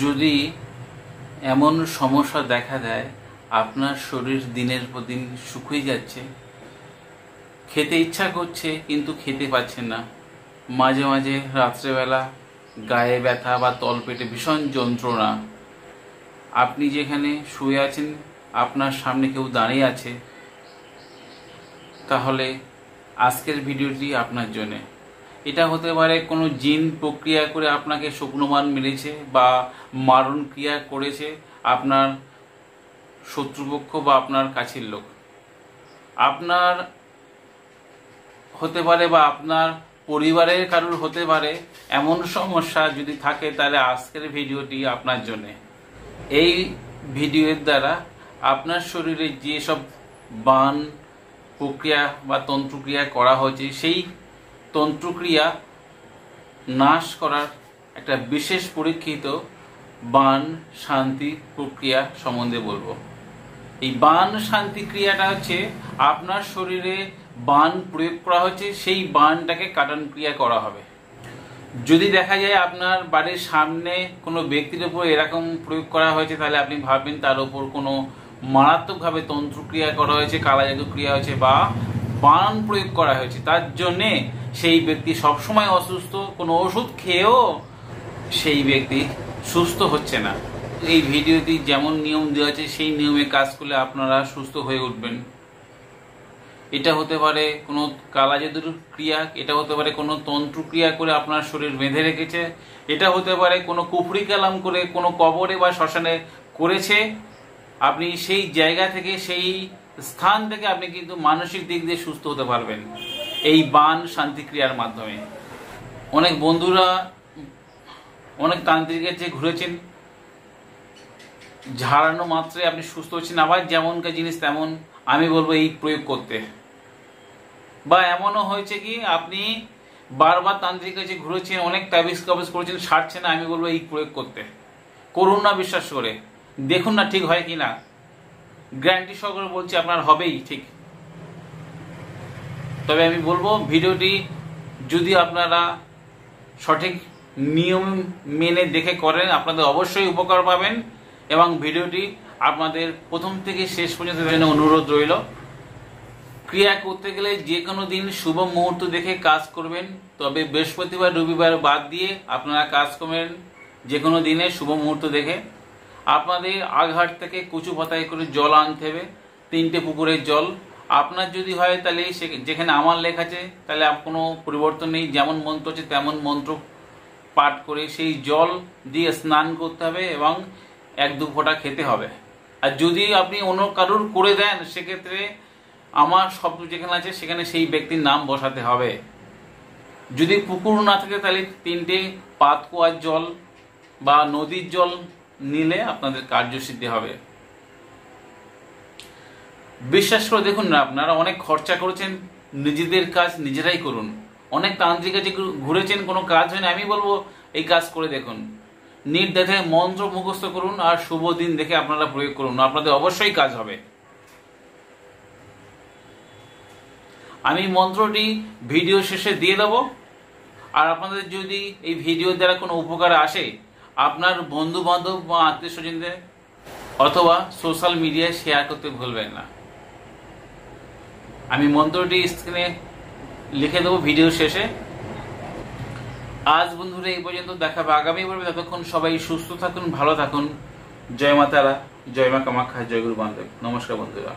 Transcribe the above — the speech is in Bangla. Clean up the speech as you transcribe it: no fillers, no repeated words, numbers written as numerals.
যদি এমন সমস্যা দেখা দেয় আপনার শরীর দিনের পর দিন শুকিয়ে যাচ্ছে, খেতে ইচ্ছা করছে কিন্তু খেতে পাচ্ছেন না, মাঝে মাঝে রাত্রেবেলা গায়ে ব্যথা বা তলপেটে ভীষণ যন্ত্রণা, আপনি যেখানে শুয়ে আছেন আপনার সামনে কেউ দাঁড়িয়ে আছে, তাহলে আজকের ভিডিওটি আপনার জন্যে। এটা হতে পারে কোনো জিন প্রক্রিয়া করে আপনাকে শুকনোমান মেরেছে বা মারণ ক্রিয়া করেছে আপনার শত্রুপক্ষ বা আপনার কাছের লোক, আপনার হতে পারে বা আপনার পরিবারের কারোর হতে পারে। এমন সমস্যা যদি থাকে তাহলে আজকের ভিডিওটি আপনার জন্যে। এই ভিডিওর দ্বারা আপনার শরীরে যেসব বান প্রক্রিয়া বা তন্ত্রক্রিয়া করা হয়েছে সেই তন্ত্রক্রিয়া নাশ করার একটা বিশেষ পরীক্ষিত বান শান্তি প্রক্রিয়া সম্বন্ধে বলবো। এই বান শান্তি ক্রিয়াটা হচ্ছে আপনার শরীরে বান প্রয়োগ করা হচ্ছে, সেই বানটাকে কাটান ক্রিয়া করা হবে। যদি দেখা যায় আপনার বাড়ির সামনে কোনো ব্যক্তির উপর এরকম প্রয়োগ করা হয়েছে, তাহলে আপনি ভাববেন তার উপর কোনো মারাত্মকভাবে তন্ত্রক্রিয়া করা হয়েছে, কালা জাদু ক্রিয়া হয়েছে বা বান প্রয়োগ করা হয়েছে। তার জন্যে সেই ব্যক্তি সবসময় অসুস্থ, কোনো ওষুধ খেয়েও সেই ব্যক্তি সুস্থ হচ্ছে না। এই ভিডিওটি যেমন নিয়ম দেওয়া আছে সেই নিয়মে কাজ করলে আপনারা সুস্থ হয়ে উঠবেন। এটা হতে পারে কোনো কালা জাদুর ক্রিয়া, এটা হতে পারে কোনো তন্ত্রক্রিয়া করে আপনার শরীর বেঁধে রেখেছে, এটা হতে পারে কোনো কুফরি কালাম করে কোনো কবরে বা শ্মশানে করেছে। আপনি সেই জায়গা থেকে, সেই স্থান থেকে আপনি কিন্তু মানসিক দিক দিয়ে সুস্থ হতে পারবেন এই বান শান্তি ক্রিয়ার মাধ্যমে। অনেক বন্ধুরা অনেক তান্ত্রিকের যে ঘুরেছেন, ঝাড়ানো মাত্রে আপনি সুস্থ হচ্ছেন, আবার যেমনকার জিনিস তেমন। আমি বলবো এই প্রয়োগ করতে। বা এমনও হয়েছে কি আপনি বারবার তান্ত্রিকের কাছে ঘুরেছেন, অনেক তাবিজ কবজ করেছেন, সারছে না, আমি বলবো এই প্রয়োগ করতে। করুন না, বিশ্বাস করে দেখুন না ঠিক হয় কি না। গ্যারান্টি সহকারে বলছি আপনার হবেই ঠিক। তবে আমি বলবো ভিডিওটি যদি আপনারা সঠিক নিয়ম মেনে দেখে করেন আপনাদের অবশ্যই উপকার পাবেন। এবং ভিডিওটি আপনাদের প্রথম থেকে শেষ পর্যন্ত জন্য অনুরোধ রইল, ক্রিয়া করতে গেলে যে কোনো দিন শুভ মুহূর্ত দেখে কাজ করবেন। তবে বৃহস্পতিবার রবিবার বাদ দিয়ে আপনারা কাজ করবেন যে কোনো দিনে শুভ মুহূর্ত দেখে। আপনাদের আঘাট থেকে কচু পাতায় করে জল আনতে হবে, 3টে পুকুরের জল। আপনার যদি হয় তাহলে যেখানে আমার লেখা আছে তাহলে কোনো পরিবর্তন নেই, যেমন মন্ত্র আছে তেমন মন্ত্র পাঠ করে সেই জল দিয়ে স্নান করতে হবে এবং 1-2 ফোঁটা খেতে হবে। আর যদি আপনি অন্য কারুর করে দেন সেক্ষেত্রে আমার শব্দ যেখানে আছে সেখানে সেই ব্যক্তির নাম বসাতে হবে। যদি পুকুর না থাকে তাহলে 3টে পাতকুয়ার জল বা নদীর জল নিলে আপনাদের কার্যসিদ্ধি হবে। বিশ্বাস করে দেখুন না, আপনারা অনেক খরচা করেছেন, নিজেদের কাজ নিজেরাই করুন। অনেক তান্ত্রিক কাছে ঘুরেছেন, কোনো কাজ হয়নি, আমি বলবো এই কাজ করে দেখুন। নির্দ্বিধায় মন্ত্র মুখস্থ করুন আর শুভ দিন দেখে আপনারা প্রয়োগ করুন, আপনাদের অবশ্যই কাজ হবে। আমি মন্ত্রটি ভিডিও শেষে দিয়ে দেবো। আর আপনাদের যদি এই ভিডিওর দ্বারা কোনো উপকার আসে, আপনার বন্ধু বান্ধব বা আত্মীয় স্বজনদের অথবা সোশ্যাল মিডিয়ায় শেয়ার করতে ভুলবেন না। আমি মন্ত্রটি স্ক্রিনে লিখে দেবো ভিডিও শেষে। আজ বন্ধুরা এই পর্যন্ত, দেখাবে আগামী পর্বে। ততক্ষণ সবাই সুস্থ থাকুন, ভালো থাকুন। জয় মা তারা, জয় মা কামাখ্যা, জয় গুরু বান্ধব। নমস্কার বন্ধুরা।